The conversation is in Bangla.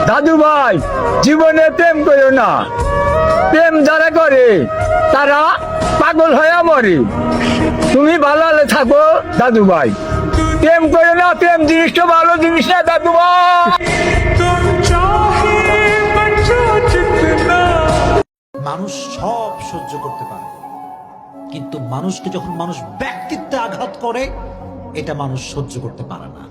দাদু ভাই, জীবনে প্রেম করো না। প্রেম যারা করে তারা পাগল হয়ে মরে। তুমি ভালো থাকো দাদু ভাই, প্রেম করো না। প্রেম জিনিসটা ভালো জিনিস না দাদু ভাই। মানুষ সব সহ্য করতে পারে, কিন্তু মানুষকে যখন মানুষ ব্যক্তিত্বে আঘাত করে, এটা মানুষ সহ্য করতে পারে না।